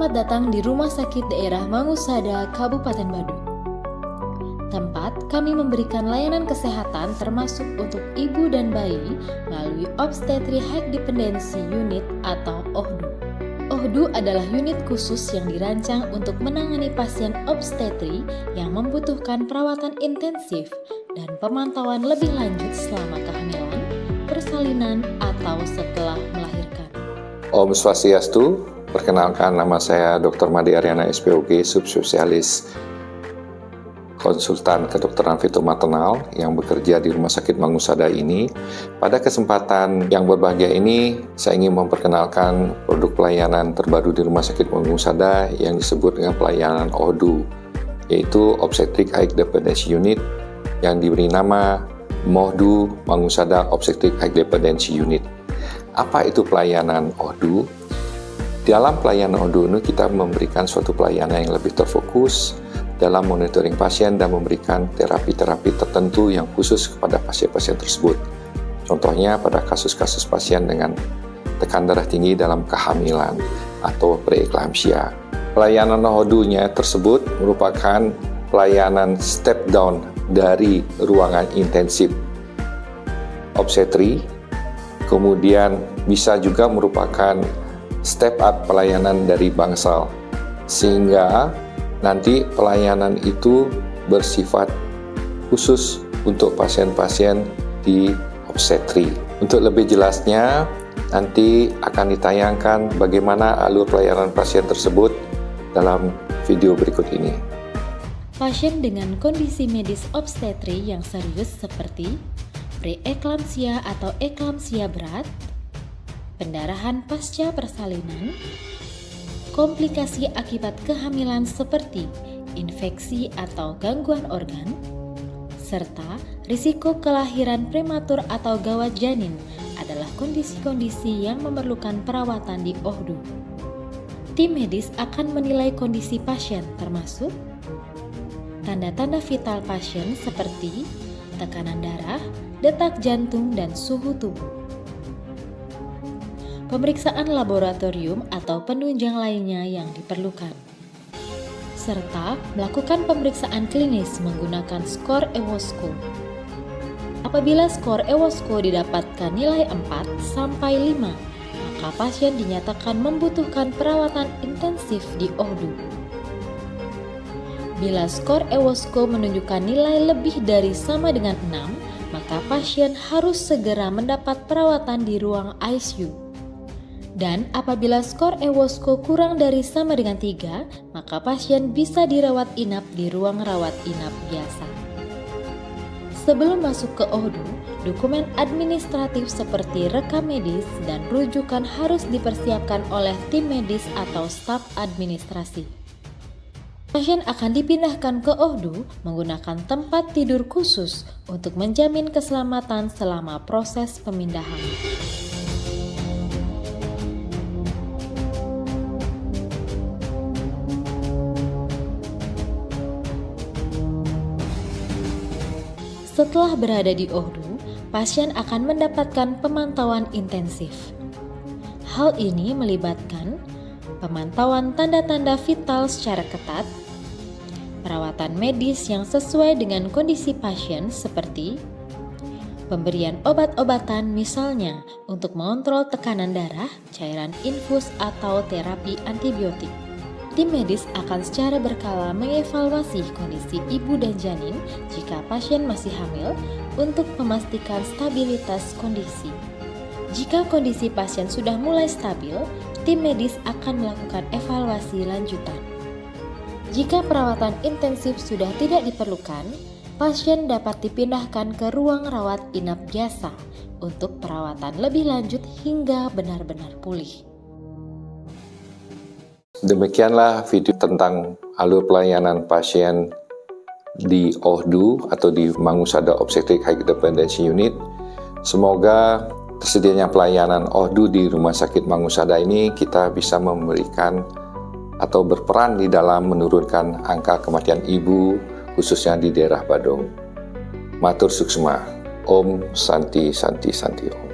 Selamat datang di Rumah Sakit Daerah Mangusada, Kabupaten Badung. Tempat kami memberikan layanan kesehatan termasuk untuk ibu dan bayi melalui Obstetri High Dependency Unit atau OHDU. OHDU adalah unit khusus yang dirancang untuk menangani pasien obstetri yang membutuhkan perawatan intensif dan pemantauan lebih lanjut selama kehamilan, persalinan, atau setelah melahirkan. Om Swastiastu, perkenalkan nama saya Dr. Made Aryana SPOG, subspesialis konsultan kedokteran fitomaternal yang bekerja di Rumah Sakit Mangusada ini. Pada kesempatan yang berbahagia ini, saya ingin memperkenalkan produk pelayanan terbaru di Rumah Sakit Mangusada yang disebut dengan pelayanan OHDU, yaitu Obstetric High Dependency Unit yang diberi nama MOHDU Mangusada Obstetric High Dependency Unit. Apa itu pelayanan OHDU? Dalam pelayanan OHDU ini kita memberikan suatu pelayanan yang lebih terfokus dalam monitoring pasien dan memberikan terapi-terapi tertentu yang khusus kepada pasien-pasien tersebut. Contohnya pada kasus-kasus pasien dengan tekanan darah tinggi dalam kehamilan atau preeklamsia. Pelayanan OHDU-nya tersebut merupakan pelayanan step down dari ruangan intensif obstetri, kemudian bisa juga merupakan step up pelayanan dari bangsal, sehingga nanti pelayanan itu bersifat khusus untuk pasien-pasien di obstetri. Untuk lebih jelasnya, nanti akan ditayangkan bagaimana alur pelayanan pasien tersebut dalam video berikut ini. Pasien dengan kondisi medis obstetri yang serius seperti preeklamsia atau eklamsia berat, pendarahan pasca persalinan, komplikasi akibat kehamilan seperti infeksi atau gangguan organ, serta risiko kelahiran prematur atau gawat janin adalah kondisi-kondisi yang memerlukan perawatan di OHDU. Tim medis akan menilai kondisi pasien termasuk tanda-tanda vital pasien seperti tekanan darah, detak jantung, dan suhu tubuh. Pemeriksaan laboratorium atau penunjang lainnya yang diperlukan, serta melakukan pemeriksaan klinis menggunakan skor EWOSCO. Apabila skor EWOSCO didapatkan nilai 4-5, maka pasien dinyatakan membutuhkan perawatan intensif di OHDU. Bila skor EWOSCO menunjukkan nilai lebih dari sama dengan 6, maka pasien harus segera mendapat perawatan di ruang ICU. Dan apabila skor EWOSCO kurang dari sama dengan 3, maka pasien bisa dirawat inap di ruang rawat inap biasa. Sebelum masuk ke OHDU, dokumen administratif seperti rekam medis dan rujukan harus dipersiapkan oleh tim medis atau staf administrasi. Pasien akan dipindahkan ke OHDU menggunakan tempat tidur khusus untuk menjamin keselamatan selama proses pemindahan. Setelah berada di OHDU, pasien akan mendapatkan pemantauan intensif. Hal ini melibatkan pemantauan tanda-tanda vital secara ketat, perawatan medis yang sesuai dengan kondisi pasien seperti pemberian obat-obatan misalnya untuk mengontrol tekanan darah, cairan infus, atau terapi antibiotik. Tim medis akan secara berkala mengevaluasi kondisi ibu dan janin jika pasien masih hamil untuk memastikan stabilitas kondisi. Jika kondisi pasien sudah mulai stabil, tim medis akan melakukan evaluasi lanjutan. Jika perawatan intensif sudah tidak diperlukan, pasien dapat dipindahkan ke ruang rawat inap biasa untuk perawatan lebih lanjut hingga benar-benar pulih. Demikianlah video tentang alur pelayanan pasien di OHDU atau di Mangusada Obstetric High Dependency Unit. Semoga tersedianya pelayanan OHDU di Rumah Sakit Mangusada ini kita bisa memberikan atau berperan di dalam menurunkan angka kematian ibu khususnya di daerah Badung. Matur suksma. Om Santi Santi Santi Om.